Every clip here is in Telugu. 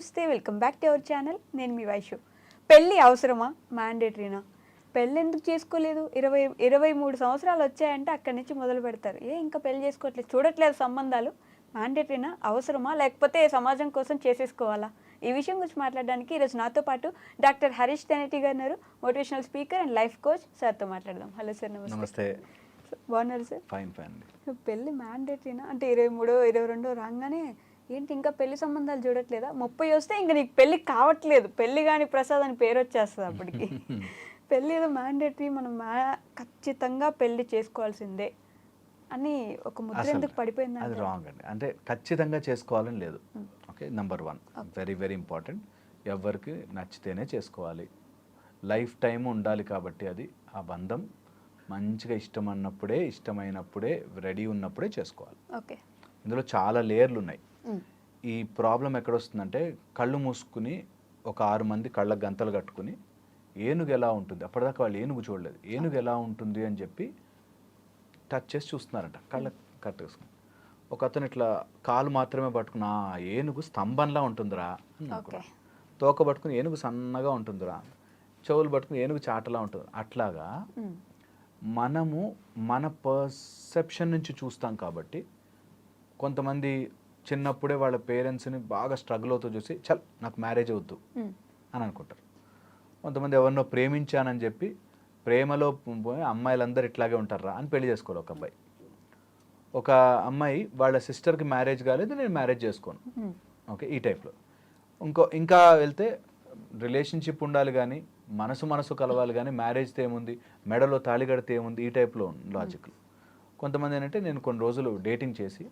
నమస్తే, welcome back to our channel. నేను మీ వైషు. పెళ్ళి అవసరమా, మ్యాండేటరీనా? పెళ్ళి ఎందుకు చేసుకోలేదు? 23 సంవత్సరాలు వచ్చాయంటే అక్కడి నుంచి మొదలు పెడతారు. ఇంకా పెళ్లి చేసుకోవట్లేదు, చూడట్లేదు సంబంధాలు, మ్యాండేటరీనా, అవసరమా, లేకపోతే సమాజం కోసం చేసేసుకోవాలా? ఈ విషయం గురించి మాట్లాడడానికి ఈరోజు నాతో పాటు డాక్టర్ హరీష్ తెనేటి గారు ఉన్నారు, motivational speaker and life coach. సార్తో మాట్లాడదాం. హలో సార్, నమస్తే. బాగున్నారు సార్? Fine fine. పెళ్ళి మ్యాండేటరీనా అంటే 23, 22 రాగానే ఏంటి ఇంకా పెళ్లి సంబంధాలు చూడట్లేదా? 30 వస్తే ఇంకా నీకు పెళ్ళి కావట్లేదు, పెళ్ళి కాని ప్రసాద్ అని పేరు వచ్చేస్తుంది అప్పటికి. పెళ్ళి ఏదో మ్యాండేటరీ, మనం ఖచ్చితంగా పెళ్లి చేసుకోవాల్సిందే అని ఒక ముద్ర ఎందుకు పడిపోయింది? అది రాంగ్ అండి. అంటే ఖచ్చితంగా చేసుకోవాలని లేదు. Okay, number 1 very very important. ఎవరికి నచ్చితేనే చేసుకోవాలి, లైఫ్ టైం ఉండాలి. కాబట్టి అది ఆ బంధం మంచిగా ఇష్టమైనప్పుడే, ఇష్టమైనప్పుడే, రెడీ ఉన్నప్పుడే చేసుకోవాలి. ఓకే, ఇందులో చాలా లేయర్లు ఉన్నాయి. ఈ ప్రాబ్లం ఎక్కడొస్తుందంటే, కళ్ళు మూసుకుని ఒక 6 మంది కళ్ళ గంతలు కట్టుకుని ఏనుగు ఎలా ఉంటుంది, అప్పటిదాకా వాళ్ళు ఏనుగు చూడలేదు, ఏనుగు ఎలా ఉంటుంది అని చెప్పి టచ్ చేసి చూస్తున్నారంట కళ్ళ కట్టేసుకుని. ఒక అతను ఇట్లా కాలు మాత్రమే పట్టుకుని ఏనుగు స్తంభంలా ఉంటుందిరా అనుకున్నాడు. తోక పట్టుకుని ఏనుగు సన్నగా ఉంటుందిరా, చెవులు పట్టుకుని ఏనుగు చాటలా ఉంటుంది. అట్లాగా మనము మన పర్సెప్షన్ నుంచి చూస్తాం. కాబట్టి కొంతమంది చిన్నప్పుడే వాళ్ళ పేరెంట్స్ని బాగా స్ట్రగుల్ అవుతూ చూసి చల్ నాకు మ్యారేజ్ అవుద్దు అని అనుకుంటారు. కొంతమంది ఎవరినో ప్రేమించానని చెప్పి ప్రేమలో పోయి అమ్మాయిలందరూ ఇట్లాగే ఉంటారా అని పెళ్లి చేసుకోవాలి. ఒక అబ్బాయి, ఒక అమ్మాయి వాళ్ళ సిస్టర్కి మ్యారేజ్ కాలేదు, నేను మ్యారేజ్ చేసుకోను. ఓకే, ఈ టైప్లో. ఇంకా వెళ్తే రిలేషన్షిప్ ఉండాలి కానీ మనసు కలవాలి కానీ మ్యారేజ్తో ఏముంది, మెడలో తాళి కడితే ఏముంది, ఈ టైప్లో లాజిక్లు. కొంతమంది ఏంటంటే నేను కొన్ని రోజులు డేటింగ్ చేసి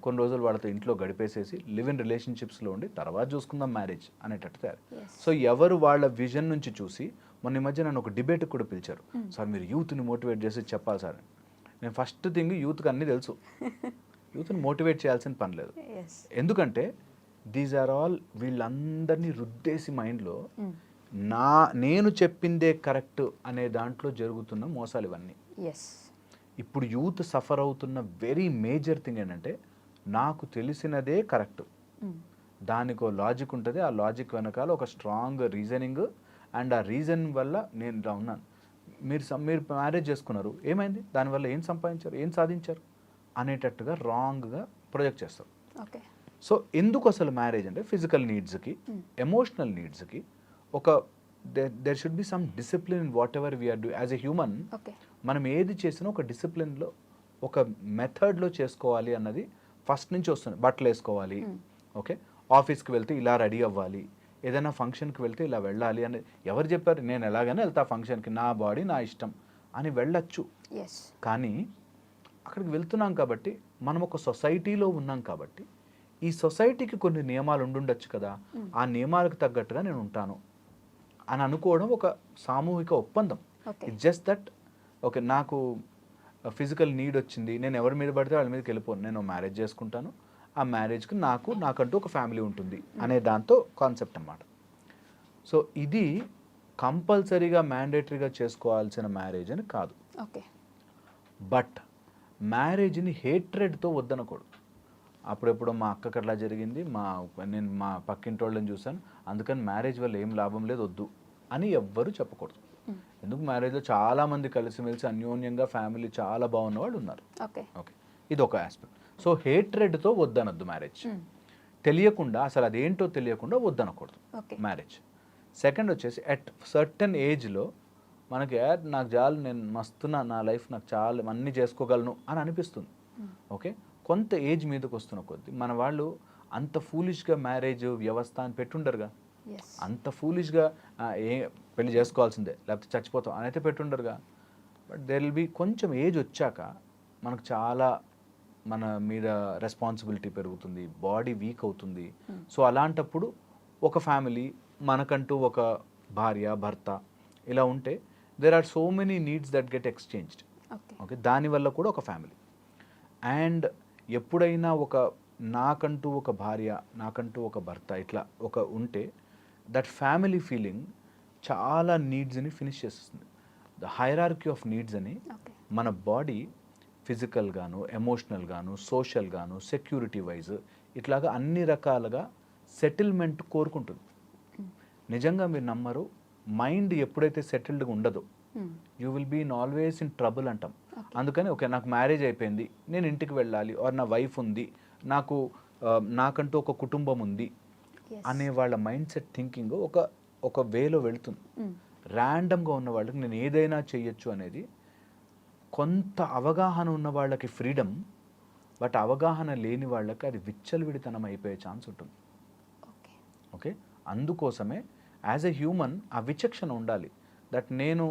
కొన్ని రోజులు వాళ్ళతో ఇంట్లో గడిపేసేసి లివ్ ఇన్ రిలేషన్షిప్స్లో ఉండి తర్వాత చూసుకుందాం మ్యారేజ్ అనేటట్టు తయారు. సో ఎవరు వాళ్ళ విజన్ నుంచి చూసి, మొన్న ఈ మధ్య నన్ను ఒక డిబేట్కి కూడా పిలిచారు. సార్ మీరు యూత్ని మోటివేట్ చేసి చెప్పాలి సార్. నేను ఫస్ట్ థింగ్ యూత్కి అన్నీ తెలుసు, యూత్ని మోటివేట్ చేయాల్సిన పని లేదు. ఎందుకంటే దీస్ ఆర్ ఆల్ వీళ్ళందరినీ రుద్దేసి మైండ్లో నేను చెప్పిందే కరెక్ట్ అనే దాంట్లో జరుగుతున్న మోసాలు ఇవన్నీ. ఇప్పుడు యూత్ సఫర్ అవుతున్న వెరీ మేజర్ థింగ్ ఏంటంటే, నాకు తెలిసినదే కరెక్ట్, దానికో లాజిక్ ఉంటుంది, ఆ లాజిక్ వెనకాల ఒక స్ట్రాంగ్ రీజనింగ్, అండ్ ఆ రీజన్ వల్ల నేను ఇలా ఉన్నాను. మీరు మ్యారేజ్ చేసుకున్నారు, ఏమైంది, దానివల్ల ఏం సంపాదించారు, ఏం సాధించారు అనేటట్టుగా రాంగ్గా ప్రొజెక్ట్ చేస్తారు. ఓకే, సో ఎందుకు అసలు మ్యారేజ్ అంటే, ఫిజికల్ నీడ్స్కి, ఎమోషనల్ నీడ్స్కి ఒక there should be some discipline in whatever we are doing as a human. మనం ఏది చేసినా ఒక డిసిప్లిన్లో, ఒక మెథడ్లో చేసుకోవాలి అన్నది ఫస్ట్ నుంచి వస్తుంది. బట్టలు వేసుకోవాలి, ఓకే, ఆఫీస్కి వెళ్తే ఇలా రెడీ అవ్వాలి, ఏదైనా ఫంక్షన్కి వెళ్తే ఇలా వెళ్ళాలి అని ఎవరు చెప్పారు? నేను ఎలాగైనా వెళ్తా ఫంక్షన్కి, నా బాడీ నా ఇష్టం అని వెళ్ళచ్చు. కానీ అక్కడికి వెళ్తున్నాం కాబట్టి, మనం ఒక సొసైటీలో ఉన్నాం కాబట్టి, ఈ సొసైటీకి కొన్ని నియమాలు ఉండుండొచ్చు కదా, ఆ నియమాలకు తగ్గట్టుగా నేను ఉంటాను అని అనుకోవడం ఒక సామూహిక ఒప్పందం. ఇట్స్ జస్ట్ దట్ ఓకే, నాకు ఫిజికల్ నీడ్ వచ్చింది, నేను ఎవరి మీద పడితే వాళ్ళ మీదకి వెళ్ళిపోను, నేను మ్యారేజ్ చేసుకుంటాను, ఆ మ్యారేజ్కి నాకంటూ ఒక ఫ్యామిలీ ఉంటుంది అనే దాంతో కాన్సెప్ట్ అన్నమాట. సో ఇది కంపల్సరీగా మ్యాండేటరీగా చేసుకోవాల్సిన మ్యారేజ్ అని కాదు. బట్ మ్యారేజ్ని హేట్రెడ్తో వద్దనకూడదు. అప్పుడెప్పుడు మా అక్కకి అట్లా జరిగింది, నేను మా పక్కింటి వాళ్ళని చూశాను, అందుకని మ్యారేజ్ వల్ల ఏం లాభం లేదు, వద్దు అని ఎవ్వరూ చెప్పకూడదు. ఎందుకు, మ్యారేజ్లో చాలామంది కలిసిమెలిసి అన్యోన్యంగా ఫ్యామిలీ చాలా బాగున్న వాళ్ళు ఉన్నారు. ఓకే, ఇది ఒక ఆస్పెక్ట్. సో హేట్రెడ్తో వద్దనొద్దు మ్యారేజ్. తెలియకుండా, అసలు అదేంటో తెలియకుండా వద్దనకూడదు మ్యారేజ్. సెకండ్ వచ్చేసి, అట్ సర్టన్ ఏజ్లో మనకి నాకు చాలు, నేను మస్తున్నా, నా లైఫ్ నాకు చాలా అన్నీ చేసుకోగలను అని అనిపిస్తుంది. ఓకే, కొంత ఏజ్ మీదకి వస్తున్న కొద్దీ మన వాళ్ళు అంత ఫూలిష్గా మ్యారేజ్ వ్యవస్థ అని పెట్టుండరుగా, అంత ఫూలిష్గా పెళ్లి చేసుకోవాల్సిందే లేకపోతే చచ్చిపోతాం అని అయితే పెట్టుండరుగా. బట్ దెర్ విల్ బి కొంచెం ఏజ్ వచ్చాక మనకు చాలా మన మీద రెస్పాన్సిబిలిటీ పెరుగుతుంది, బాడీ వీక్ అవుతుంది. సో అలాంటప్పుడు ఒక ఫ్యామిలీ, మనకంటూ ఒక భార్య భర్త ఇలా ఉంటే there are so many needs that get exchanged. Okay, దానివల్ల కూడా ఒక ఫ్యామిలీ. అండ్ ఎప్పుడైనా నాకంటూ ఒక భార్య, నాకంటూ ఒక భర్త ఇట్లా ఉంటే దట్ ఫ్యామిలీ ఫీలింగ్ చాలా నీడ్స్ని ఫినిష్ చేస్తుంది. ద హైరార్కీ ఆఫ్ నీడ్స్ అని మన బాడీ ఫిజికల్ గాను, ఎమోషనల్ గాను, సోషల్ గాను, సెక్యూరిటీ వైజ్ ఇట్లాగా అన్ని రకాలుగా సెటిల్మెంట్ కోరుకుంటుంది. నిజంగా మీరు నమ్మరు, మైండ్ ఎప్పుడైతే సెటిల్డ్గా ఉండదో you will be in always in trouble అంటాం. అందుకని ఓకే నాకు మ్యారేజ్ అయిపోయింది, నేను ఇంటికి వెళ్ళాలి, ఆర్ నా వైఫ్ ఉంది, నాకు నాకంటూ ఒక కుటుంబం ఉంది అనే వాళ్ళ మైండ్ సెట్ థింకింగ్ ఒక వేలో వెళుతుంది. ర్యాండమ్గా ఉన్న వాళ్ళకి నేను ఏదైనా చెయ్యొచ్చు అనేది, కొంత అవగాహన ఉన్న వాళ్ళకి ఫ్రీడమ్, బట్ అవగాహన లేని వాళ్ళకి అది విచ్చలవిడితనం అయిపోయే ఛాన్స్ ఉంటుంది. ఓకే, అందుకోసమే యాజ్ ఎ హ్యూమన్ ఆ విచక్షణ ఉండాలి. దట్ నేను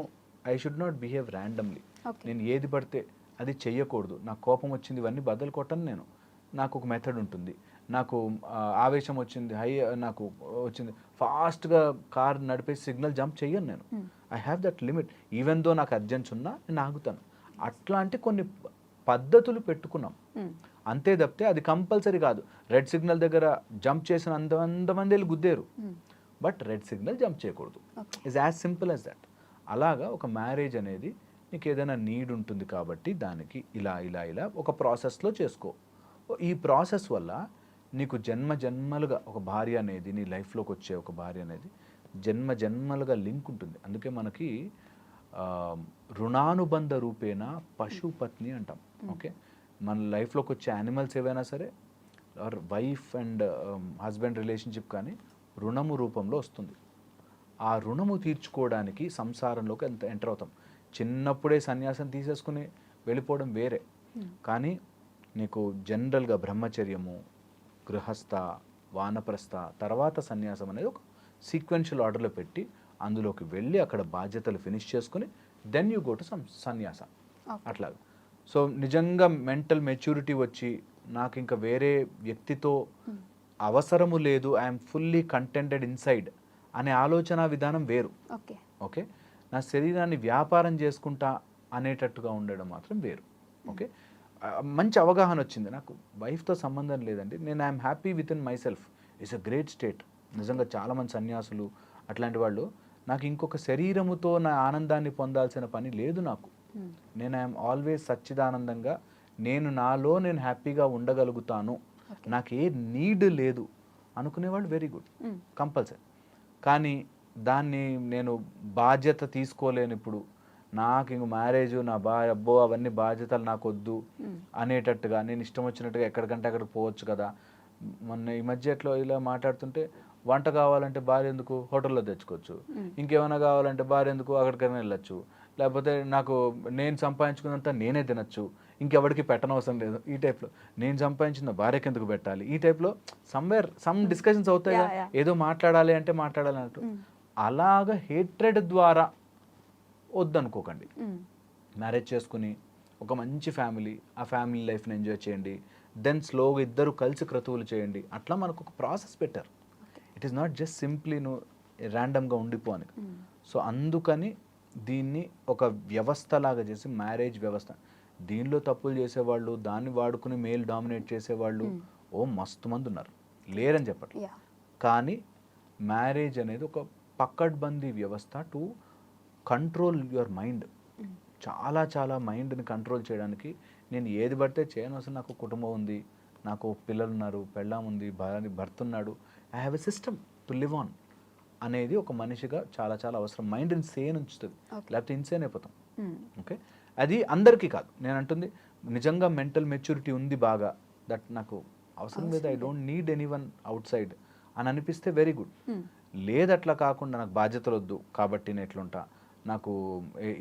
I should not behave randomly. నేను ఏది పడితే అది చెయ్యకూడదు. నాకు కోపం వచ్చింది ఇవన్నీ బదులు కొట్టను నేను. నాకు ఒక మెథడ్ ఉంటుంది. నాకు ఆవేశం వచ్చింది, నాకు వచ్చింది, ఫాస్ట్గా కార్ నడిపే సిగ్నల్ జంప్ చెయ్యను నేను. I have that limit. Even though నాకు అర్జెన్స్ ఉన్నా నేను ఆగుతాను. అట్లాంటి కొన్ని పద్ధతులు పెట్టుకున్నాం అంతే తప్పితే అది కంపల్సరీ కాదు. రెడ్ సిగ్నల్ దగ్గర జంప్ చేసిన అంతమంది వెళ్ళి గుద్దేరు, బట్ రెడ్ సిగ్నల్ జంప్ చేయకూడదు. Is as simple as that. అలాగా ఒక మ్యారేజ్ అనేది నీకు ఏదైనా నీడ్ ఉంటుంది కాబట్టి దానికి ఇలా ఇలా ఇలా ఒక ప్రాసెస్లో చేసుకో. ఈ ప్రాసెస్ వల్ల నీకు జన్మలుగా ఒక భార్య అనేది, నీ లైఫ్లోకి వచ్చే ఒక భార్య అనేది జన్మలుగా లింక్ ఉంటుంది. అందుకే మనకి రుణానుబంధ రూపేణ పశుపత్ని అంటాం. ఓకే, మన లైఫ్లోకి వచ్చే యానిమల్స్ ఏవైనా సరే, or wife and husband relationship కానీ రుణము రూపంలో వస్తుంది. ఆ రుణము తీర్చుకోవడానికి సంసారంలోకి ఎంటర్ అవుతాం. చిన్నప్పుడే సన్యాసం తీసేసుకుని వెళ్ళిపోవడం వేరే, కానీ నీకు జనరల్గా బ్రహ్మచర్యము, గృహస్థ, వానప్రస్థ, తర్వాత సన్యాసం అనేది ఒక సీక్వెన్షియల్ ఆర్డర్లో పెట్టి అందులోకి వెళ్ళి అక్కడ బాధ్యతలు ఫినిష్ చేసుకుని దెన్ యూ గో టు సన్యాస. అట్లాగా. సో నిజంగా మెంటల్ మెచ్యూరిటీ వచ్చి నాకు ఇంకా వేరే వ్యక్తితో అవసరము లేదు, ఐఎమ్ ఫుల్లీ కంటెంటెడ్ ఇన్సైడ్ అనే ఆలోచన విధానం వేరు. ఓకే, నా శరీరాన్ని వ్యాపారం చేసుకుంటా అనేటట్టుగా ఉండడం మాత్రం వేరు. ఓకే, మంచి అవగాహన వచ్చింది. నాకు వైఫ్తో సంబంధం లేదండి, నేను I'm happy with in my self. It's a great state. నిజంగా చాలామంది సన్యాసులు అట్లాంటి వాళ్ళు, నాకు ఇంకొక శరీరముతో నా ఆనందాన్ని పొందాల్సిన పని లేదు నాకు. నేను ఐఎమ్ ఆల్వేస్ సచ్చిదానందంగా, నేను నాలో నేను హ్యాపీగా ఉండగలుగుతాను, నాకు ఏ నీడ్ లేదు అనుకునేవాళ్ళు వెరీ గుడ్, కంపల్సరీ. కానీ దాన్ని నేను బాధ్యత తీసుకోలేను ఇప్పుడు, నాకు ఇంక మ్యారేజ్ నా అబ్బో అవన్నీ బాధ్యతలు నాకు వద్దు అనేటట్టుగా నేను ఇష్టం వచ్చినట్టుగా ఎక్కడికంటే అక్కడికి పోవచ్చు కదా. మొన్న ఈ మధ్య ఎట్లా ఇలా మాట్లాడుతుంటే, వంట కావాలంటే భార్య ఎందుకు, హోటల్లో తెచ్చుకోవచ్చు, ఇంకేమైనా కావాలంటే భార్య ఎందుకు, అక్కడికైనా వెళ్ళచ్చు, లేకపోతే నాకు నేను సంపాదించుకున్నంత నేనే తినచ్చు, ఇంకెవరికి పెట్టనవసరం లేదు, ఈ టైప్లో నేను సంపాదించిన భార్యకి ఎందుకు పెట్టాలి, ఈ టైప్లో సమ్ డిస్కషన్స్ అవుతాయి. ఏదో మాట్లాడాలి అంటే మాట్లాడాలి అన్నట్టు. అలాగా హేట్రెడ్ ద్వారా వద్దనుకోకండి. మ్యారేజ్ చేసుకుని ఒక మంచి ఫ్యామిలీ, ఆ ఫ్యామిలీ లైఫ్ని ఎంజాయ్ చేయండి, దెన్ స్లోగా ఇద్దరు కలిసి క్రతువులు చేయండి. అట్లా మనకు ఒక ప్రాసెస్ పెట్టారు. It is not just simply నువ్వు ర్యాండమ్గా ఉండిపోని. సో అందుకని దీన్ని ఒక వ్యవస్థలాగా చేసి, మ్యారేజ్ వ్యవస్థ, దీనిలో తప్పులు చేసేవాళ్ళు, దాన్ని వాడుకుని మేల్ డామినేట్ చేసేవాళ్ళు ఓ మస్తు మంది ఉన్నారు, లేరని చెప్పట్లేదు. కానీ మ్యారేజ్ అనేది ఒక పక్కడ్బందీ వ్యవస్థ టు కంట్రోల్ యువర్ మైండ్. చాలా మైండ్ని కంట్రోల్ చేయడానికి నేను ఏది పడితే చేయను, అసలు నాకు కుటుంబం ఉంది, నాకు పిల్లలు ఉన్నారు, పెళ్ళాం ఉంది, భర్త ఉన్నాడు, I have a system to live on అనేది ఒక మనిషిగా చాలా అవసరం. మైండ్ని సేన్ ఉంచుతుంది, లేకపోతే ఇన్సేన్ అయిపోతాం. ఓకే, అది అందరికీ కాదు నేను అంటుంది. నిజంగా మెంటల్ మెచ్యూరిటీ ఉంది బాగా, దట్ నాకు అవసరం లేదు, I don't need anyone out side అని అనిపిస్తే వెరీ గుడ్. లేదట్లా కాకుండా నాకు బాధ్యతలు వద్దు కాబట్టి నేను ఎట్లుంటా, నాకు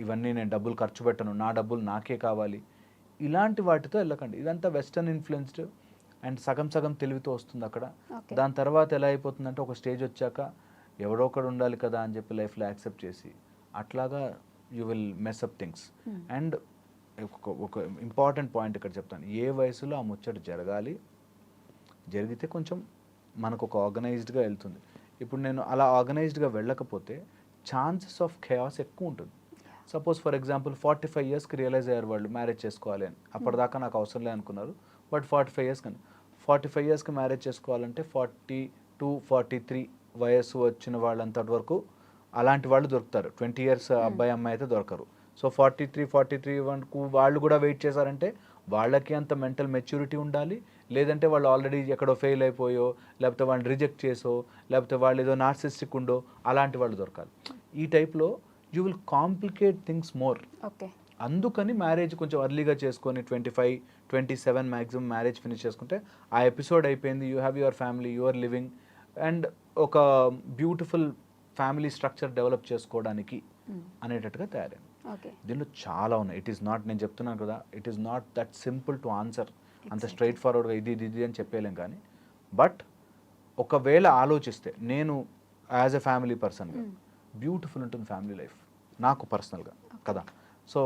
ఇవన్నీ నేను డబ్బులు ఖర్చు పెట్టను, నా డబ్బులు నాకే కావాలి, ఇలాంటి వాటితో వెళ్ళకండి. ఇదంతా వెస్టర్న్ ఇన్ఫ్లుయెన్స్డ్ అండ్ సగం తెలివితో వస్తుంది అక్కడ. దాని తర్వాత ఎలా అయిపోతుందంటే ఒక స్టేజ్ వచ్చాక ఎవడో ఒకడు ఉండాలి కదా అని చెప్పి లైఫ్లో యాక్సెప్ట్ చేసి అట్లాగా you will mess up things. And ఒక ఇంపార్టెంట్ పాయింట్ ఇక్కడ చెప్తాను, ఏ వయసులో ఆ ముచ్చట జరగాలి, జరిగితే కొంచెం మనకు ఒక ఆర్గనైజ్డ్గా వెళ్తుంది. ఇప్పుడు నేను అలా ఆర్గనైజ్డ్గా వెళ్ళకపోతే ఛాన్సెస్ ఆఫ్ ఖయాస్ ఎక్కువ ఉంటుంది. సపోజ్ ఫర్ ఎగ్జాంపుల్ 45 yearsకి రియలైజ్ అయ్యారు వాళ్ళు మ్యారేజ్ చేసుకోవాలి అని, అప్పటిదాకా నాకు అవసరం లేదు అనుకున్నారు, బట్ 45 years కానీ 45 yearsకి మ్యారేజ్ చేసుకోవాలంటే 42, 43 వయసు వచ్చిన వాళ్ళంతటి వరకు అలాంటి వాళ్ళు దొరుకుతారు. 20 years అబ్బాయి అమ్మాయి అయితే దొరకరు. సో 43 వరకు వాళ్ళు కూడా వెయిట్ చేశారంటే వాళ్ళకి అంత మెంటల్ మెచ్యూరిటీ ఉండాలి, లేదంటే వాళ్ళు ఆల్రెడీ ఎక్కడో ఫెయిల్ అయిపోయో, లేకపోతే వాళ్ళని రిజెక్ట్ చేసో, లేకపోతే వాళ్ళు ఏదో నార్సిస్టిక్ ఉండో అలాంటి వాళ్ళు దొరకాలి. ఈ టైప్లో you will complicate things more. Okay. అందుకని మ్యారేజ్ కొంచెం అర్లీగా చేసుకొని 25, 27 మ్యాక్సిమం మ్యారేజ్ ఫినిష్ చేసుకుంటే ఆ ఎపిసోడ్ అయిపోయింది. You have your family, your living and ఒక బ్యూటిఫుల్ ఫ్యామిలీ స్ట్రక్చర్ డెవలప్ చేసుకోవడానికి అనేటట్టుగా తయారైంది. ఓకే. దీనిలో చాలా ఉన్నాయి. ఇట్ ఈస్ నాట్, నేను చెప్తున్నాను కదా, it is not that simple to answer. అంత స్ట్రైట్ ఫార్వర్డ్గా ఇది ఇది అని చెప్పలేం. కానీ బట్ ఒకవేళ ఆలోచిస్తే నేను యాజ్ ఎ ఫ్యామిలీ పర్సన్గా బ్యూటిఫుల్ ఉంటుంది ఫ్యామిలీ లైఫ్ నాకు పర్సనల్గా కదా. సో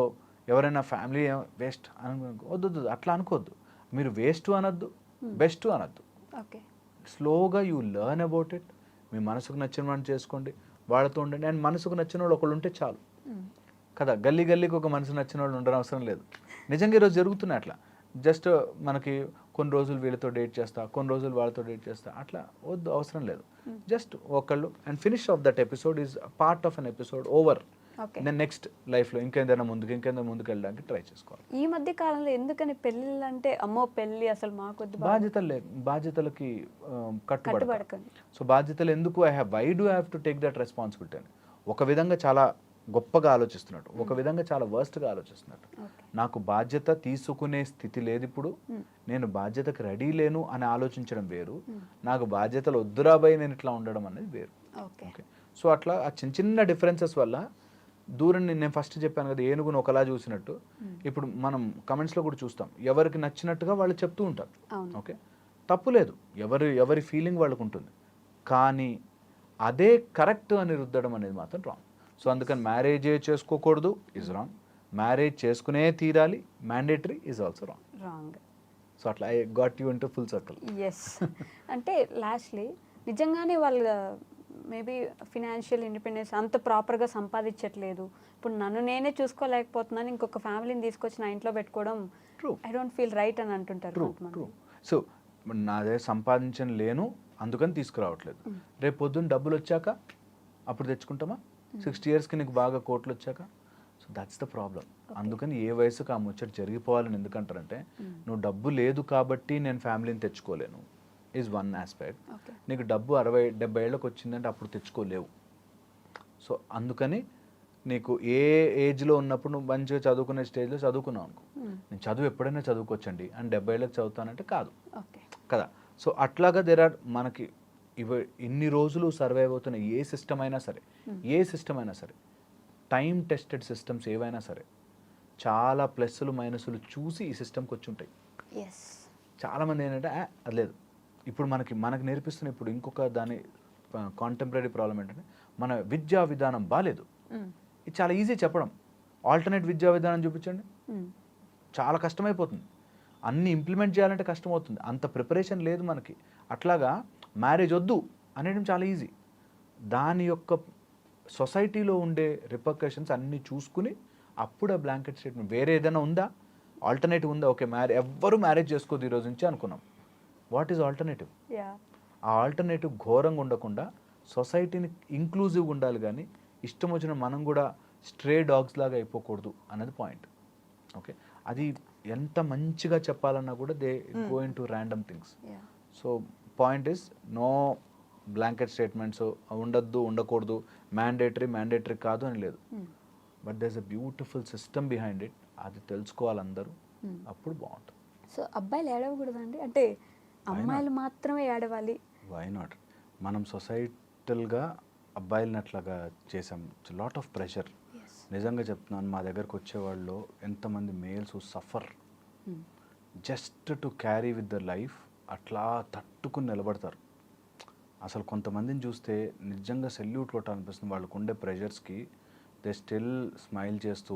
ఎవరైనా ఫ్యామిలీ వేస్ట్ అని వద్దు, అట్లా అనుకోవద్దు. మీరు వేస్ట్ అనొద్దు, బెస్ట్ అనొద్దు. ఓకే. స్లోగా యూ లెర్న్ అబౌట్ ఇట్. మీ మనసుకు నచ్చిన వాడిని చేసుకోండి, వాళ్ళతో ఉండండి. అండ్ మనసుకు నచ్చిన వాళ్ళు ఒకళ్ళు ఉంటే చాలు కదా. గల్లీ గల్లీకి ఒక మనసు నచ్చిన వాళ్ళు ఉండడం అవసరం లేదు. నిజంగా ఈరోజు జరుగుతున్నాయి అట్లా. జస్ట్ మనకి కొన్ని రోజులు వీళ్ళతో డేట్ చేస్తా, కొన్ని రోజులు వాళ్ళతో డేట్ చేస్తా, అట్లా వద్దు, అవసరం లేదు. జస్ట్ ఒకళ్ళు and finish off that episode is part of an episode over. Then next లైఫ్లో ఇంకేదైనా ముందుకు వెళ్ళడానికి ట్రై చేసుకోవాలి. ఈ మధ్య కాలంలో ఎందుకని పెళ్ళిళ్ళు అంటే అమ్మో పెళ్ళి అసలు మాకొద్దు, బాధ్యతలకి కట్టుబడకండి. సో బాధ్యతలు ఎందుకు, why do have to take that responsibility అని ఒక విధంగా చాలా గొప్పగా ఆలోచిస్తున్నట్టు, ఒక విధంగా చాలా వర్స్ట్గా ఆలోచిస్తున్నట్టు. నాకు బాధ్యత తీసుకునే స్థితి లేదు ఇప్పుడు, నేను బాధ్యతకు రెడీ లేను అని ఆలోచించడం వేరు, నాకు బాధ్యతలు వద్దురాబోయి నేను ఇట్లా ఉండడం అనేది వేరు. ఓకే. సో అట్లా ఆ చిన్న చిన్న డిఫరెన్సెస్ వల్ల దూరం, నేను ఫస్ట్ చెప్పాను కదా ఏనుగును ఒకలా చూసినట్టు, ఇప్పుడు మనం కమెంట్స్లో కూడా చూస్తాం ఎవరికి నచ్చినట్టుగా వాళ్ళు చెప్తూ ఉంటారు. ఓకే, తప్పు లేదు, ఎవరి ఫీలింగ్ వాళ్ళకు ఉంటుంది. కానీ అదే కరెక్ట్ అని రుద్దడం అనేది మాత్రం రాంగ్. సో అందుకని మ్యారేజే చేసుకోకూడదు ఈజ్ రాంగ్, మ్యారేజ్ చేసుకునే తీరాలి mandatory is also wrong. So అట్లా I got you into full circle. Yes. అంటే లాస్ట్లీ నిజంగానే వాళ్ళ మేబీ ఫినాన్షియల్ ఇండిపెండెన్స్ అంత ప్రాపర్గా సంపాదించట్లేదు, ఇప్పుడు నన్ను నేనే చూసుకోలేకపోతున్నాను, ఇంకొక ఫ్యామిలీని తీసుకొచ్చి నా ఇంట్లో పెట్టుకోవడం ఐ డోంట్ ఫీల్ రైట్ అని అంటుంటారు. సో నాదే సంపాదించని లేను అందుకని తీసుకురావట్లేదు, రేపు పొద్దున్న డబ్బులు వచ్చాక అప్పుడు తెచ్చుకుంటామా, 60 yearsకి నీకు బాగా కోట్లు వచ్చాక. So that's the problem. అందుకని ఏ వయసుకు ఆ ముచ్చట జరిగిపోవాలని ఎందుకంటారంటే, నువ్వు డబ్బు లేదు కాబట్టి నేను ఫ్యామిలీని తెచ్చుకోలేను ఈజ్ వన్ ఆస్పెక్ట్. నీకు డబ్బు 60-70 ఏళ్ళకి వచ్చిందంటే అప్పుడు తెచ్చుకోలేవు. సో అందుకని నీకు ఏ ఏజ్లో ఉన్నప్పుడు నువ్వు మంచిగా చదువుకునే స్టేజ్లో చదువుకున్నావు అనుకో, నేను చదువు ఎప్పుడైనా చదువుకోవచ్చండి అని 70 ఏళ్ళకి చదువుతానంటే కాదు కదా. సో అట్లాగా మనకి ఇన్ని రోజులు సర్వైవ్ అవుతున్న ఏ సిస్టమ్ అయినా సరే టైం టెస్టెడ్ సిస్టమ్స్ ఏవైనా సరే చాలా ప్లస్లు మైనస్లు చూసి ఈ సిస్టమ్కి వచ్చి ఉంటాయి. చాలామంది ఏంటంటే అది లేదు, ఇప్పుడు మనకి నేర్పిస్తున్న ఇప్పుడు ఇంకొక దాని కాంటెంపరీ ప్రాబ్లం ఏంటంటే మన విద్యా విధానం బాగాలేదు. ఇది చాలా ఈజీ చెప్పడం, ఆల్టర్నేట్ విద్యా విధానం చూపించండి, చాలా కష్టమైపోతుంది. అన్ని ఇంప్లిమెంట్ చేయాలంటే కష్టమవుతుంది, అంత ప్రిపరేషన్ లేదు మనకి. అట్లాగా మ్యారేజ్ వద్దు అనేయడం చాలా ఈజీ. దాని యొక్క సొసైటీలో ఉండే రిపర్కషన్స్ అన్నీ చూసుకుని అప్పుడు ఆ బ్లాంకెట్ స్టేట్మెంట్ వేరే ఏదైనా ఉందా, ఆల్టర్నేటివ్ ఉందా, ఓకే ఎవ్వరూ మ్యారేజ్ చేసుకోదు ఈ రోజు నుంచి అనుకున్నాం. What is alternative? ఆ ఆల్టర్నేటివ్ ఘోరంగా ఉండకుండా సొసైటీని ఇంక్లూజివ్గా ఉండాలి, కానీ ఇష్టం వచ్చిన మనం కూడా స్ట్రే డాగ్స్ లాగా అయిపోకూడదు అన్నది పాయింట్. ఓకే, అది ఎంత మంచిగా చెప్పాలన్నా కూడా they go in to random things. So point is no blanket statements ఉండద్దు, ఉండకూడదు, మ్యాండేటరీ కాదు అని లేదు. But there is a beautiful system behind it. అది తెలుసుకోవాలి అందరూ, అప్పుడు బాగుంటుంది. సో అబ్బాయిలు ఏడవకూడదండి, అంటే అమ్మాయిలు మాత్రమే ఏడవాలి? Why not? మనం సొసైటల్గా అబ్బాయిలని అట్లాగా చేసాం, లాట్ ఆఫ్ ప్రెషర్. నిజంగా చెప్తున్నాను, మా దగ్గరకు వచ్చేవాళ్ళు ఎంతమంది males suffer just to carry with the life, అట్లా తట్టుకుని నిలబడతారు. అసలు కొంతమందిని చూస్తే నిజంగా సెల్యూట్ కొట్టాలనిపిస్తుంది. వాళ్ళకు ఉండే ప్రెషర్స్కి దే స్టిల్ స్మైల్ చేస్తూ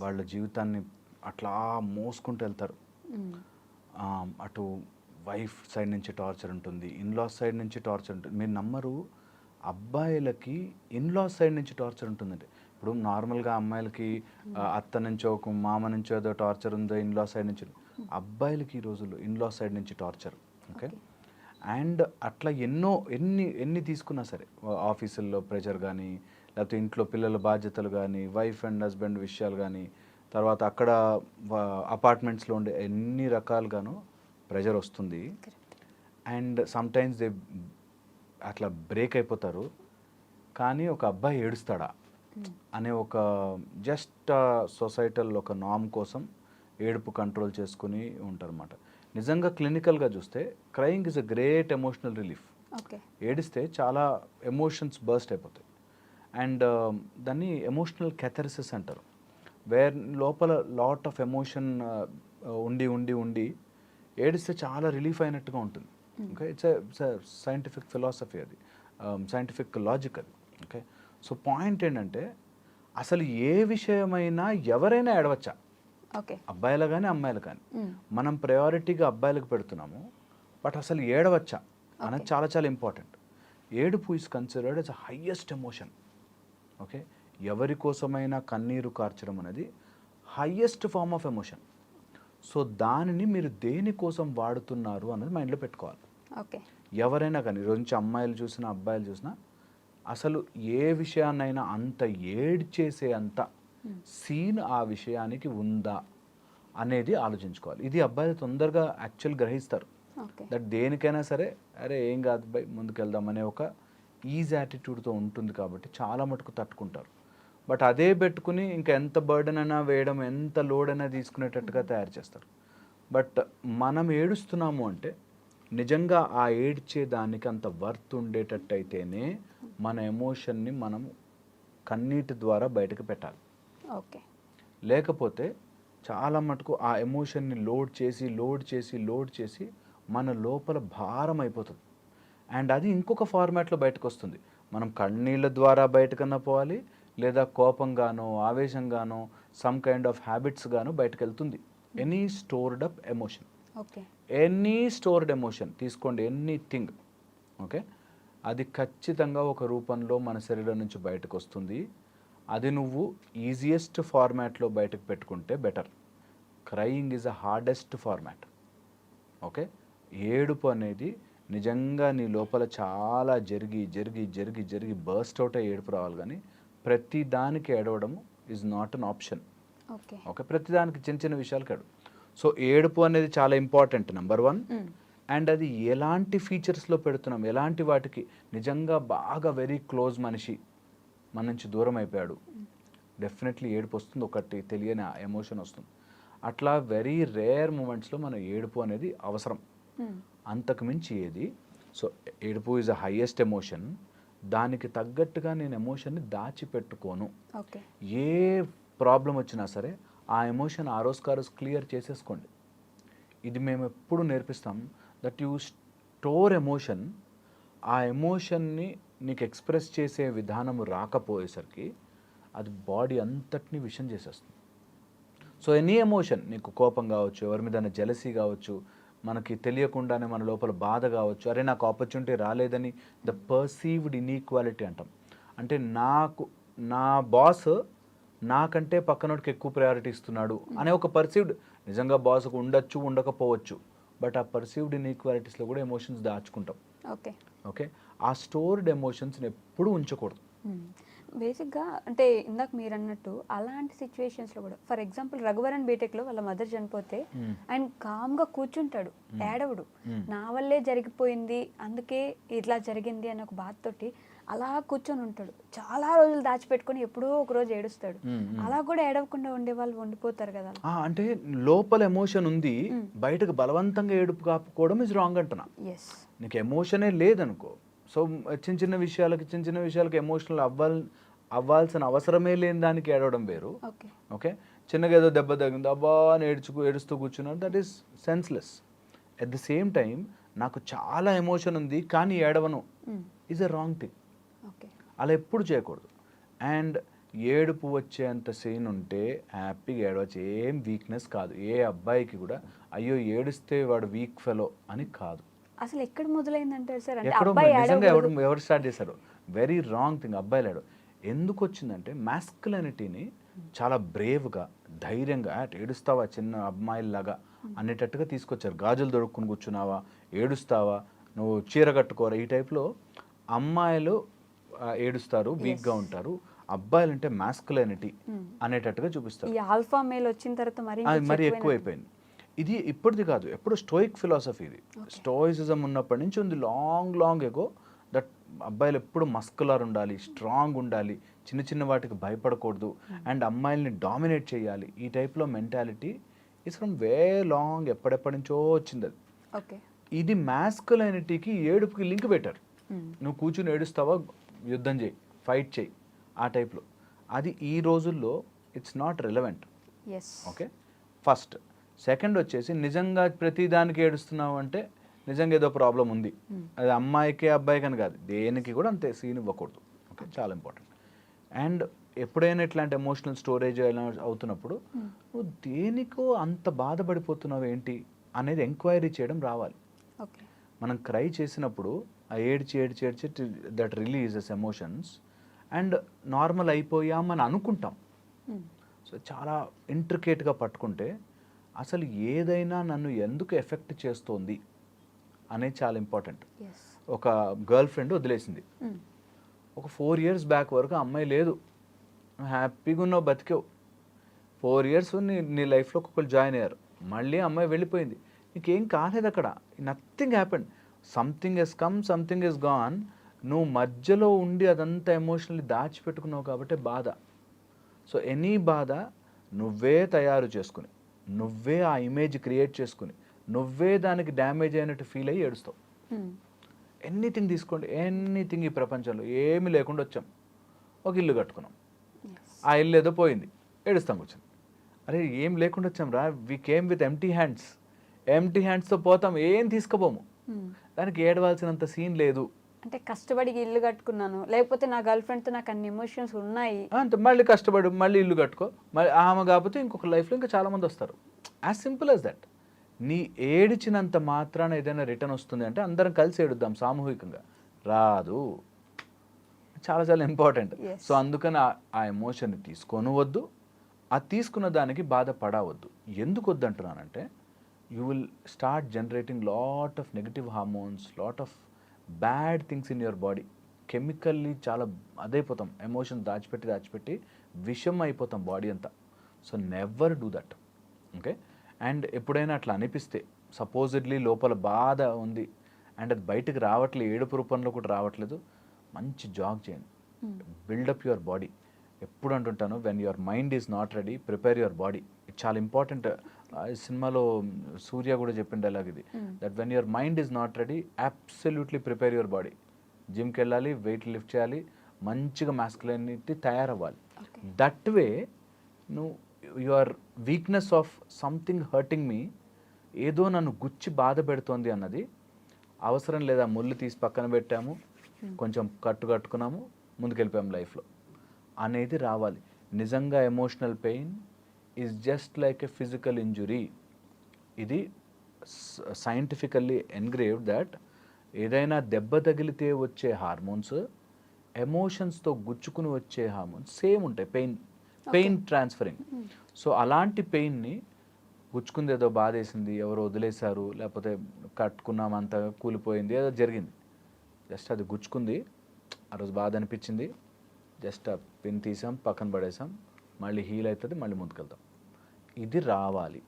వాళ్ళ జీవితాన్ని అట్లా మోసుకుంటూ వెళ్తారు. అటు వైఫ్ సైడ్ నుంచి టార్చర్ ఉంటుంది, ఇన్లాస్ సైడ్ నుంచి టార్చర్ ఉంటుంది. మీరు నమ్మరు, అబ్బాయిలకి ఇన్లాస్ సైడ్ నుంచి టార్చర్ ఉంటుందండి. ఇప్పుడు నార్మల్గా అమ్మాయిలకి అత్త నుంచో ఒక మామ నుంచో ఏదో టార్చర్ ఉందో ఇన్లాస్ సైడ్ నుంచి, అబ్బాయిలకి ఈ రోజుల్లో ఇన్లాస్ సైడ్ నుంచి టార్చర్. ఓకే, అండ్ అట్లా ఎన్ని తీసుకున్నా సరే, ఆఫీసుల్లో ప్రెషర్ కానీ, లేకపోతే ఇంట్లో పిల్లల బాధ్యతలు కానీ, వైఫ్ అండ్ హస్బెండ్ విషయాలు కానీ, తర్వాత అక్కడ అపార్ట్మెంట్స్లో ఉండే ఎన్ని రకాలుగానో ప్రెషర్ వస్తుంది అండ్ సమ్టైమ్స్ దే అట్లా బ్రేక్ అయిపోతారు. కానీ ఒక అబ్బాయి ఏడుస్తాడా అనే ఒక జస్ట్ సొసైటల్ ఒక నామ్ కోసం ఏడుపు కంట్రోల్ చేసుకుని ఉంటారన్నమాట. నిజంగా క్లినికల్గా చూస్తే crying is a great emotional relief. ఏడిస్తే చాలా ఎమోషన్స్ బర్స్ట్ అయిపోతాయి అండ్ దాన్ని ఎమోషనల్ కెథరిసిస్ అంటారు. వేర్ లోపల లాట్ ఆఫ్ ఎమోషన్ ఉండి ఉండి ఉండి ఏడిస్తే చాలా రిలీఫ్ అయినట్టుగా ఉంటుంది. ఓకే, ఇట్స్ సైంటిఫిక్ ఫిలాసఫీ, అది సైంటిఫిక్ లాజిక్ అది. ఓకే, సో పాయింట్ ఏంటంటే అసలు ఏ విషయమైనా ఎవరైనా ఏడవచ్చా, అబ్బాయిలు కానీ అమ్మాయిలు కానీ. మనం ప్రయారిటీగా అబ్బాయిలకు పెడుతున్నాము, బట్ అసలు ఏడవచ్చా అనేది చాలా చాలా ఇంపార్టెంట్. ఏడుపు is considered as a highest emotion. Okay, ఎవరి కోసమైనా కన్నీరు కార్చడం అనేది highest form of emotion. So దానిని మీరు దేనికోసం వాడుతున్నారు అన్నది మైండ్లో పెట్టుకోవాలి. ఓకే, ఎవరైనా కానీ ఈరోజు నుంచి అమ్మాయిలు చూసినా అబ్బాయిలు చూసినా అసలు ఏ విషయాన్నైనా అంత ఏడ్చేసే అంత సీన్ ఆ విషయానికి ఉందా అనేది ఆలోచించుకోవాలి. ఇది అబ్బాయిలు తొందరగా యాక్చువల్ గ్రహిస్తారు. దట్ దేనికైనా సరే అరే ఏం కాదు బై ముందుకెళ్దాం అనే ఒక ఈజ్ యాటిట్యూడ్తో ఉంటుంది కాబట్టి చాలా మటుకు తట్టుకుంటారు. బట్ అదే పెట్టుకుని ఇంకా ఎంత బర్డెన్ అయినా వేయడం, ఎంత లోడ్ అయినా తీసుకునేటట్టుగా తయారు చేస్తారు. బట్ మనం ఏడుస్తున్నాము అంటే నిజంగా ఆ ఏడ్చే దానికి అంత వర్త్ ఉండేటట్టు అయితేనే మన ఎమోషన్ని మనం కన్నీటి ద్వారా బయటకు పెట్టాలి. ఓకే, లేకపోతే చాలా మటుకు ఆ ఎమోషన్ని లోడ్ చేసి లోడ్ చేసి లోడ్ చేసి మన లోపల భారం అయిపోతుంది. అండ్ అది ఇంకొక ఫార్మాట్లో బయటకు వస్తుంది. మనం కన్నీళ్ళ ద్వారా బయటకన్నా పోవాలి, లేదా కోపంగానో ఆవేశంగానో సమ్ కైండ్ ఆఫ్ హ్యాబిట్స్ గాను బయటకు వెళ్తుంది. Any stored up emotion, any stored emotion తీసుకోండి, ఎనీథింగ్. ఓకే, అది ఖచ్చితంగా ఒక రూపంలో మన శరీరం నుంచి బయటకు వస్తుంది. అది నువ్వు ఈజియెస్ట్ ఫార్మాట్లో బయటకు పెట్టుకుంటే better. Crying is a hardest format. Okay, ఏడుపు అనేది నిజంగా నీ లోపల చాలా జరిగి జరిగి జరిగి జరిగి బర్స్ట్ అవుట్ అయ్యి ఏడుపు రావాలి, కానీ ప్రతి దానికి ఏడవడం is not an option. Okay, ప్రతి దానికి చిన్న చిన్న విషయాలకు ఏడు. సో ఏడుపు అనేది చాలా ఇంపార్టెంట్, నెంబర్ 1. అండ్ అది ఎలాంటి ఫీచర్స్లో పెడుతున్నాం, ఎలాంటి వాటికి. నిజంగా బాగా వెరీ క్లోజ్ మనిషి మన నుంచి దూరం అయిపోయాడు, డెఫినెట్లీ ఏడుపు వస్తుంది, ఒకటి తెలియని ఎమోషన్ వస్తుంది. అట్లా వెరీ రేర్ మూమెంట్స్లో మన ఏడుపు అనేది అవసరం. అంతకు మించి ఏది. సో ఏడుపు ఈజ్ అ హైయెస్ట్ ఎమోషన్. దానికి తగ్గట్టుగా నేను ఎమోషన్ని దాచిపెట్టుకోను. ఏ ప్రాబ్లం వచ్చినా సరే ఆ ఎమోషన్ ఆ రోజు క్లియర్ చేసేసుకోండి. ఇది మేము ఎప్పుడు నేర్పిస్తాం, దట్ యూ స్టోర్ ఎమోషన్. ఆ ఎమోషన్ని నీకు ఎక్స్ప్రెస్ చేసే విధానం రాకపోయేసరికి అది బాడీ అంతటినీ విషం చేసేస్తుంది. సో ఎనీ ఎమోషన్, నీకు కోపం కావచ్చు, ఎవరి మీద జెలసీ కావచ్చు, మనకి తెలియకుండానే మన లోపల బాధ కావచ్చు, అరే నాకు ఆపర్చునిటీ రాలేదని ద పర్సీవ్డ్ ఇన్ఈక్వాలిటీ అంటాం. అంటే నా బాస్ నాకంటే పక్కనోడికి ఎక్కువ ప్రయారిటీ ఇస్తున్నాడు అనే ఒక పర్సీవ్డ్, నిజంగా బాస్కు ఉండొచ్చు ఉండకపోవచ్చు, బట్ ఆ పర్సీవ్డ్ ఇన్ఈక్వాలిటీస్లో కూడా ఎమోషన్స్ దాచుకుంటాం. ఓకే, ఆ స్టోర్డ్ ఎమోషన్స్ని ఎప్పుడూ ఉంచకూడదు. బేసిక్గా అంటే ఇందాక మీరు అన్నట్టు అలాంటి సిచ్యువేషన్స్లో కూడా, ఫర్ ఎగ్జాంపుల్ రఘువరన్ బీటెక్లో వాళ్ళ మదర్ చనిపోతే ఆయన కామ్గా కూర్చుంటాడు, ఏడవడు. నా వల్లే జరిగిపోయింది, అందుకే ఇట్లా జరిగింది అనే ఒక బాధతోటి అలా కూర్చొని ఉంటాడు. చాలా రోజులు దాచిపెట్టుకొని ఎప్పుడో ఒక రోజు ఏడుస్తాడు. అలా కూడా ఏడవకుండా ఉండే వాళ్ళు ఉండిపోతారు కదా. అంటే లోపల ఎమోషన్ ఉంది, బయటకు బలవంతంగా ఏడుపు కాపుకోవడం ఇస్ రాంగ్ అంటున్నా. నీకు ఎమోషనే లేదనుకో, సో చిన్న చిన్న విషయాలకి ఎమోషనల్ అవ్వాల్సిన అవసరమే లేని దానికి ఏడవడం వేరు. ఓకే, చిన్నగా ఏదో దెబ్బ తగ్గింది అబ్బా అని ఏడుస్తూ కూర్చున్నాను, that is senseless. At the same time నాకు చాలా ఎమోషన్ ఉంది కానీ ఏడవను ఈజ్ అ రాంగ్ థింగ్. అలా ఎప్పుడు చేయకూడదు. అండ్ ఏడుపు వచ్చేంత సీన్ ఉంటే హ్యాపీగా ఏడవచ్చు, ఏం వీక్నెస్ కాదు. ఏ అబ్బాయికి కూడా అయ్యో ఏడిస్తే వాడు వీక్ ఫెలో అని కాదు. అసలు ఎక్కడ మొదలైందంటారు సార్? నిజంగా ఎవరు స్టార్ట్ చేశారు? Very wrong thing. అబ్బాయిలు ఎందుకు వచ్చిందంటే మ్యాస్కులనిటీని చాలా బ్రేవ్గా ధైర్యంగా ఏడుస్తావా చిన్న అమ్మాయిలాగా అనేటట్టుగా తీసుకొచ్చారు. గాజులు దొరుకుని కూర్చున్నావా, ఏడుస్తావా, నువ్వు చీర కట్టుకోరా, ఈ టైప్లో అమ్మాయిలు ఏడుస్తారు, వీక్గా ఉంటారు. అబ్బాయిలు అంటే మ్యాస్కులనిటీ అనేటట్టుగా చూపిస్తారు. ఆల్ఫా మేల్ వచ్చిన తర్వాత మరి ఎక్కువైపోయింది. ఇది ఇప్పటిది కాదు, ఎప్పుడు స్టోయిక్ ఫిలాసఫీ ఇది. స్టోయిసిజం ఉన్నప్పటి నుంచి ఉంది, లాంగ్ ఎగో. దట్ అబ్బాయిలు ఎప్పుడు మస్కులర్ ఉండాలి, స్ట్రాంగ్ ఉండాలి, చిన్న చిన్న వాటికి భయపడకూడదు, అండ్ అమ్మాయిల్ని డామినేట్ చేయాలి. ఈ టైప్లో mentality is from way long, ఎప్పటి నుంచో వచ్చింది అది. ఓకే, ఇది మ్యాస్కులైనిటీకి ఏడుపుకి లింక్ పెట్టారు. నువ్వు కూర్చుని ఏడుస్తావా, యుద్ధం చేయి, ఫైట్ చేయి, ఆ టైప్లో. అది ఈ రోజుల్లో it's not relevant. Yes, okay, first. Second వచ్చేసి నిజంగా ప్రతిదానికి ఏడుస్తున్నావు అంటే నిజంగా ఏదో ప్రాబ్లం ఉంది. అది అమ్మాయికి అబ్బాయికి అని కాదు, దేనికి కూడా అంతే సీన్ ఇవ్వకూడదు. ఓకే, చాలా ఇంపార్టెంట్. అండ్ ఎప్పుడైనా ఇట్లాంటి ఎమోషనల్ స్టోరేజ్ అవుతున్నప్పుడు నువ్వు దేనికో అంత బాధపడిపోతున్నావు ఏంటి అనేది ఎంక్వైరీ చేయడం రావాలి. ఓకే, మనం క్రై చేసినప్పుడు ఆ ఏడ్చి that releases emotions and normal అయిపోయామని అనుకుంటాం. సో చాలా ఇంట్రికేట్గా పట్టుకుంటే అసలు ఏదైనా నన్ను ఎందుకు ఎఫెక్ట్ చేస్తోంది అనేది చాలా ఇంపార్టెంట్. ఒక గర్ల్ ఫ్రెండ్ వదిలేసింది. ఒక 4 years బ్యాక్ వరకు అమ్మాయి లేదు, నువ్వు హ్యాపీగా ఉన్నావు, బతికావు. 4 years నీ లైఫ్లో ఒక్కొక్కరు జాయిన్ అయ్యారు. మళ్ళీ అమ్మాయి వెళ్ళిపోయింది, నీకేం కాలేదు అక్కడ, nothing happened. Something he's come, something he's gone. నువ్వు మధ్యలో ఉండి అదంతా ఎమోషనల్లీ దాచిపెట్టుకున్నావు కాబట్టి బాధ. సో ఎనీ బాధ నువ్వే తయారు చేసుకుని, నువ్వే ఆ ఇమేజ్ క్రియేట్ చేసుకుని, నువ్వే దానికి డ్యామేజ్ అయినట్టు ఫీల్ అయ్యి ఏడుస్తావు. ఎనీథింగ్ తీసుకోండి, ఎనీథింగ్ ఈ ప్రపంచంలో ఏమీ లేకుండా వచ్చాం, ఒక ఇల్లు కట్టుకున్నాం, ఆ ఇల్లు ఏదో పోయింది, ఏడుస్తాం కూర్చొని. అరే ఏం లేకుండా వచ్చాం రా, వీ కేమ్ విత్ ఎంటీ హ్యాండ్స్తో పోతాం, ఏం తీసుకుపోము. దానికి ఏడవాల్సినంత సీన్ లేదు. అంటే కష్టపడి ఇల్లు కట్టుకున్నాను, లేకపోతే నా గర్ల్ ఫ్రెండ్తో నాకు అన్ని ఎమోషన్స్ ఉన్నాయి అంటే మళ్ళీ కష్టపడి మళ్ళీ ఇల్లు కట్టుకో, మళ్ళీ ఆమె కాకపోతే ఇంకొక లైఫ్లో ఇంకా చాలామంది వస్తారు. As simple as that. నీ ఏడిచినంత మాత్రాన ఏదైనా రిటర్న్ వస్తుంది అంటే అందరం కలిసి ఏడుద్దాం సామూహికంగా, రాదు. చాలా చాలా ఇంపార్టెంట్. సో అందుకని ఆ ఎమోషన్ని తీసుకోనవద్దు, ఆ తీసుకున్న దానికి బాధపడవద్దు. ఎందుకు వద్దు అంటున్నానంటే you will start generating lot of negative hormones, lot of bad things in your body. Chemically చాలా అదైపోతాం, ఎమోషన్ దాచిపెట్టి విషం అయిపోతాం బాడీ అంతా. So never do that. Okay, and ఎప్పుడైనా అట్లా అనిపిస్తే, సపోజిడ్లీ లోపల బాధ ఉంది అండ్ అది బయటకు రావట్లేదు, ఏడుపు రూపంలో కూడా రావట్లేదు, మంచి జాగ్ చేయండి, బిల్డప్ యువర్ బాడీ. ఎప్పుడు అంటుంటాను, when your mind is not ready, prepare your body. ఇది చాలా ఇంపార్టెంట్. ఈ సినిమాలో సూర్య కూడా చెప్పిండు అలాగే ఇది, that when your mind is not ready, absolutely prepare your body. జిమ్కి వెళ్ళాలి, వెయిట్ లిఫ్ట్ చేయాలి, మంచిగా మాస్కులైనిటీ తయారవ్వాలి. దట్ వే నువ్వు your weakness of something hurting me, ఏదో నన్ను గుచ్చి బాధ పెడుతోంది అన్నది అవసరం లేదా, ముళ్ళు తీసి పక్కన పెట్టాము, కొంచెం కట్టుకున్నాము, ముందుకెళ్ళిపోయాము లైఫ్లో అనేది రావాలి. నిజంగా emotional pain is just like a physical injury. ఇది సైంటిఫికల్లీ ఎన్గ్రేవ్డ్ దట్ ఏదైనా దెబ్బ తగిలితే వచ్చే హార్మోన్స్, ఎమోషన్స్తో గుచ్చుకుని వచ్చే హార్మోన్స్ సేమ్ ఉంటాయి, పెయిన్ ట్రాన్స్ఫరింగ్. సో అలాంటి పెయిన్ని, గుచ్చుకుంది ఏదో బాధేసింది, ఎవరో వదిలేశారు, లేకపోతే కట్టుకున్నామంతా కూలిపోయింది, ఏదో జరిగింది, జస్ట్ అది గుచ్చుకుంది, ఆ రోజు బాధ అనిపించింది, జస్ట్ ఆ పిన్ తీసాం, పక్కన పడేసాం, మళ్ళీ హీల్ అవుతుంది, మళ్ళీ ముందుకెళ్తాం. ఇది రావాలి.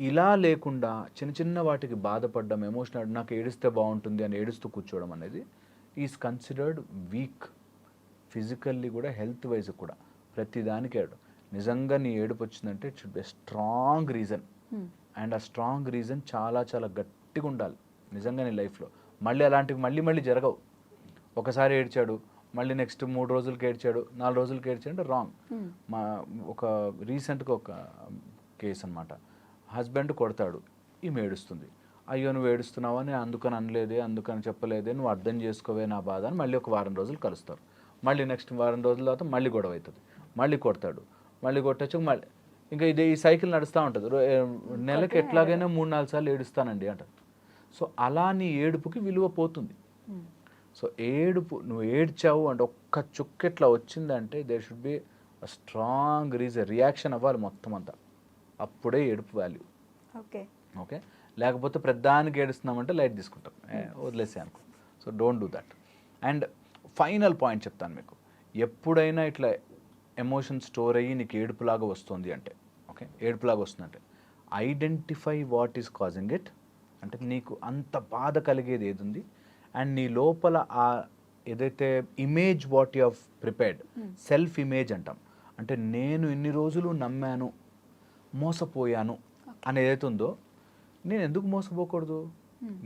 ఇలా లేకుండా చిన్న చిన్న వాటికి బాధపడడం, ఎమోషనల్, నాకు ఏడిస్తే బాగుంటుంది అని ఏడుస్తూ కూర్చోవడం అనేది ఈజ్ కన్సిడర్డ్ వీక్. ఫిజికల్లీ కూడా, హెల్త్ వైజ్ కూడా, ప్రతిదానికి ఏడు. నిజంగా నీ ఏడుపు వచ్చిందంటే it should be strong reason, and ఆ స్ట్రాంగ్ రీజన్ చాలా చాలా గట్టిగా ఉండాలి నిజంగా నీ లైఫ్లో. మళ్ళీ అలాంటివి మళ్ళీ జరగవు. ఒకసారి ఏడ్చాడు, మళ్ళీ నెక్స్ట్ 3 రోజులకి ఏడ్చాడు, 4 రోజులకి ఏడ్చాడు అంటే రాంగ్. మా ఒక రీసెంట్గా ఒక కేసు అనమాట, హస్బెండ్ కొడతాడు, ఈమె ఏడుస్తుంది, అయ్యో నువ్వు ఏడుస్తున్నావా, నేను అందుకని అనలేదే, అందుకని చెప్పలేదే, నువ్వు అర్థం చేసుకోవే నా బాధ అని మళ్ళీ ఒక వారం రోజులు కలుస్తారు. మళ్ళీ నెక్స్ట్ వారం రోజుల తర్వాత మళ్ళీ గొడవ అవుతుంది, మళ్ళీ కొడతాడు, మళ్ళీ కొట్టచ్చు, మళ్ళీ ఇంకా ఇదే ఈ సైకిల్ నడుస్తూ ఉంటుంది. నెలకి ఎట్లాగైనా 3-4 సార్లు ఏడుస్తానండి అంట. సో అలా నీ ఏడుపుకి విలువ పోతుంది. సో ఏడుపు, నువ్వు ఏడ్చావు అంటే ఒక్క చుక్క ఇట్లా వచ్చిందంటే there should be a strong reaction అవ్వాలి మొత్తం అంతా, అప్పుడే ఏడుపు వాల్యూ. ఓకే, లేకపోతే ప్రధానికి ఏడుస్తున్నామంటే లైట్ తీసుకుంటాం, వదిలేసే అనుకో. So don't do that. And final point చెప్తాను మీకు, ఎప్పుడైనా ఇట్లా ఎమోషన్ స్టోర్ అయ్యి నీకు ఏడుపులాగా వస్తుంది అంటే, ఓకే, ఏడుపులాగా వస్తుందంటే identify what is causing it, అంటే నీకు అంత బాధ కలిగేది ఏది ఉంది, అండ్ నీ లోపల ఆ ఏదైతే image what you have prepared, self image అంటాం, అంటే నేను ఇన్ని రోజులు నమ్మాను, మోసపోయాను అని ఏదైతే ఉందో, నేను ఎందుకు మోసపోకూడదు,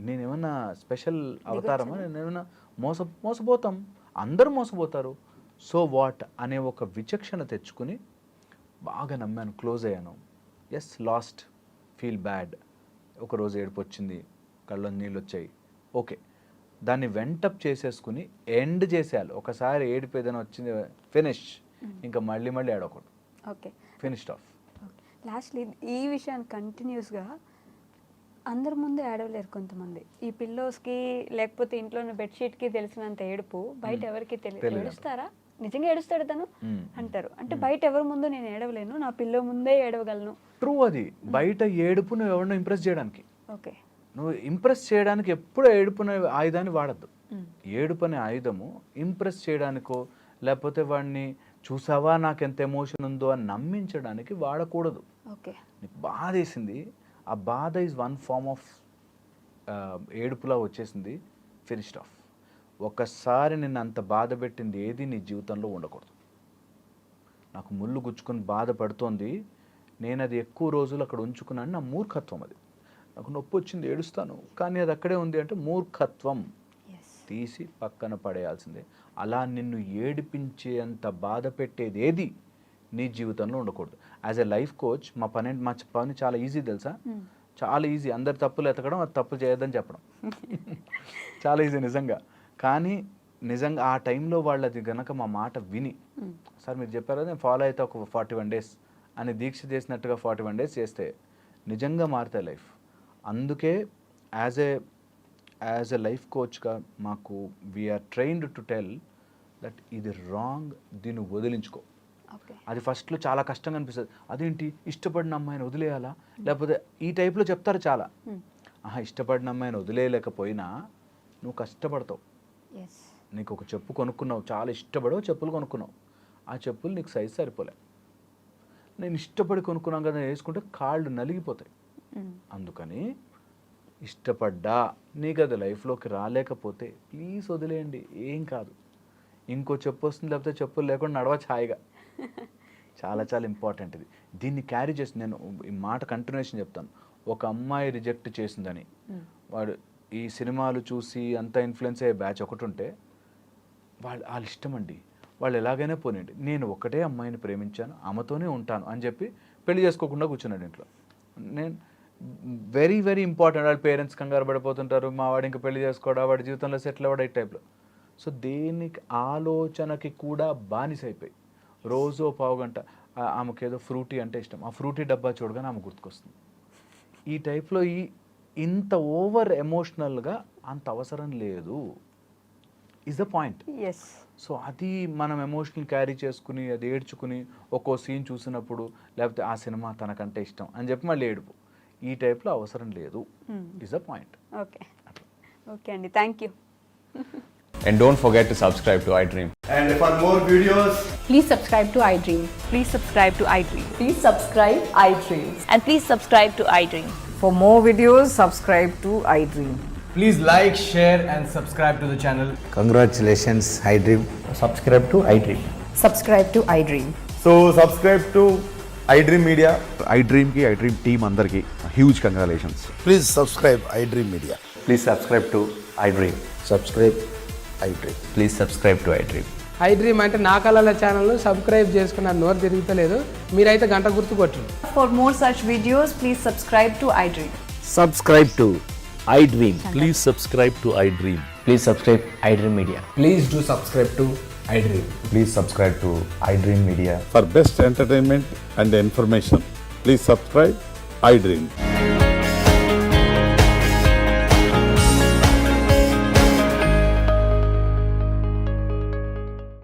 నేనేమన్నా స్పెషల్ అవతారమా, నేనేమన్నా మోసపోతాం, అందరూ మోసపోతారు, సో వాట్ అనే ఒక విచక్షణ తెచ్చుకుని బాగా నమ్మాను, క్లోజ్ అయ్యాను, ఎస్ లాస్ట్, ఫీల్ బ్యాడ్, ఒకరోజు ఏడుపు వచ్చింది, కళ్ళలో నీళ్ళు వచ్చాయి, ఓకే, దాన్ని వెంటప్ చేసేసుకుని ఎండ్ చేసేయాలి. ఒకసారి ఏడుపు ఏదైనా వచ్చింది, ఫినిష్, ఇంకా మళ్ళీ ఏడవకూడదు, ఓకే, ఫినిష్డ్ ఆఫ్. లాస్ట్లీ ఈ విషయాన్ని కంటిన్యూస్గా అందరి ముందు ఏడవలేరు కొంతమంది. ఈ పిల్లోస్కి లేకపోతే ఇంట్లో ఉన్న బెడ్షీట్కి తెలిసినంత ఏడుపు బయట ఎవరికి తెలియదు. ఏడుస్తారా, నిజంగా ఏడుస్తాడు తను అంటారు, అంటే బయట ఎవరి ముందు నేను ఏడవలేను, నా పిల్లో ముందే ఏడవగలను. ట్రూ, అది బయట ఏడుపు నువ్వు ఎవరినో ఇంప్రెస్ చేయడానికి. ఓకే, నువ్వు ఇంప్రెస్ చేయడానికి ఎప్పుడు ఏడుపు అనే ఆయుధాన్ని వాడద్దు. ఏడుపు అనే ఆయుధము ఇంప్రెస్ చేయడానికో, లేకపోతే వాడిని చూసావా నాకు ఎంత ఎమోషన్ ఉందో అని నమ్మించడానికి వాడకూడదు. ఓకే, నీకు బాధ వేసింది, ఆ బాధ ఈజ్ వన్ ఫార్మ్ ఆఫ్ ఏడుపులా వచ్చేసింది, ఫినిష్డ్ ఆఫ్. ఒకసారి నిన్ను అంత బాధ పెట్టింది ఏది నీ జీవితంలో ఉండకూడదు. నాకు ముళ్ళు గుచ్చుకొని బాధపడుతోంది, నేను అది ఎక్కువ రోజులు అక్కడ ఉంచుకున్నాను, నా మూర్ఖత్వం అది. నాకు నొప్పి వచ్చింది, ఏడుస్తాను, కానీ అది అక్కడే ఉంది అంటే మూర్ఖత్వం, తీసి పక్కన పడేయాల్సిందే. అలా నిన్ను ఏడిపించేంత బాధ పెట్టేది ఏది నీ జీవితంలో ఉండకూడదు. యాజ్ ఎ లైఫ్ కోచ్ మా పని చాలా ఈజీ తెలుసా, చాలా ఈజీ. అందరి తప్పులు ఎతకడం, అది తప్పు చేయొద్దని చెప్పడం చాలా ఈజీ నిజంగా. కానీ నిజంగా ఆ టైంలో వాళ్ళది గనక మా మాట విని, సార్ మీరు చెప్పారు నేను ఫాలో అయితే ఒక 41 days అని దీక్ష చేసినట్టుగా 41 days చేస్తే నిజంగా మారుతాయి లైఫ్. అందుకే యాజ్ ఎ లైఫ్ కోచ్గా మాకు we're trained to tell that ఇది రాంగ్, దీన్ని వదిలించుకో. అది ఫస్ట్లో చాలా కష్టంగా అనిపిస్తుంది, అదేంటి ఇష్టపడిన అమ్మాయిని వదిలేయాలా, లేకపోతే ఈ టైప్లో చెప్తారు చాలా. ఇష్టపడిన అమ్మాయిని వదిలేయలేకపోయినా నువ్వు కష్టపడతావు. నీకు ఒక చెప్పు కొనుక్కున్నావు, చాలా ఇష్టపడవు చెప్పులు కొనుక్కున్నావు, ఆ చెప్పులు నీకు సైజ్ సరిపోలే, నేను ఇష్టపడి కొనుక్కున్నాం కదా వేసుకుంటే కాళ్ళు నలిగిపోతాయి. అందుకని ఇష్టపడ్డా నీకు అది లైఫ్లోకి రాలేకపోతే ప్లీజ్ వదిలేయండి, ఏం కాదు, ఇంకో చెప్పు వస్తుంది, లేకపోతే చెప్పులు లేకుండా నడవచ్చు హాయిగా. చాలా చాలా ఇంపార్టెంట్ ఇది. దీన్ని క్యారీ చేసి నేను ఈ మాట కంటిన్యూషన్ చెప్తాను. ఒక అమ్మాయి రిజెక్ట్ చేసిందని వాడు ఈ సినిమాలు చూసి అంత ఇన్ఫ్లుయెన్స్ అయ్యే బ్యాచ్ ఒకటి ఉంటే వాళ్ళ ఇష్టం అండి, వాళ్ళు ఎలాగైనా పోనండి, నేను ఒకటే అమ్మాయిని ప్రేమించాను, ఆమెతోనే ఉంటాను అని చెప్పి పెళ్లి చేసుకోకుండా కూర్చున్నాడు ఇంట్లో. నేను వెరీ వెరీ ఇంపార్టెంట్, వాళ్ళ పేరెంట్స్ కంగారు పడిపోతుంటారు, మా వాడు ఇంకా పెళ్లి చేసుకోవడా, వాడి జీవితంలో సెటిల్ అవ్వడా, ఈ టైప్లో. సో దేనికి ఆలోచనకి కూడా బానిస అయిపోయి రోజు పావుగంట ఆమెకు ఏదో ఫ్రూటీ అంటే ఇష్టం, ఆ ఫ్రూటీ డబ్బా చూడగానే ఆమె గుర్తుకొస్తుంది. ఈ టైప్లో ఇంత ఓవర్ ఎమోషనల్గా అంత అవసరం లేదు, ఈజ్ ద పాయింట్. సో అది మనం ఎమోషనల్ క్యారీ చేసుకుని అది ఏడ్చుకుని ఒక్కో సీన్ చూసినప్పుడు లేకపోతే ఆ సినిమా తనకంటే ఇష్టం అని చెప్పి మళ్ళీ ఏడుపు, ఈ టైప్లో అవసరం లేదు, is the point. Okay, okay అండి, thank you. And don't forget to subscribe to iDream. And for more videos, Please subscribe to iDream. Please subscribe to iDream. Please subscribe iDream. And please subscribe to iDream. For more videos, subscribe to iDream. please like, share, and subscribe to the channel. Congratulations, iDream. Subscribe to iDream. Subscribe to iDream. So subscribe to iDream Media. iDream ki iDream team andarki huge congratulations. Please subscribe iDream Media. Please subscribe to iDream. Subscribe iDream. Please subscribe to iDream. iDream అంటే నా కళల ఛానల్ను సబ్స్క్రైబ్ చేసుకున్న నోరు తిరుగుతలేదు, మీరైతే గంట గుర్తు కొట్టండి. For more such videos, please subscribe to iDream. Subscribe to iDream. Please subscribe to iDream. Please subscribe iDream Media. Please do subscribe to iDream. Please subscribe to iDream Media. For best entertainment and information, please subscribe iDream.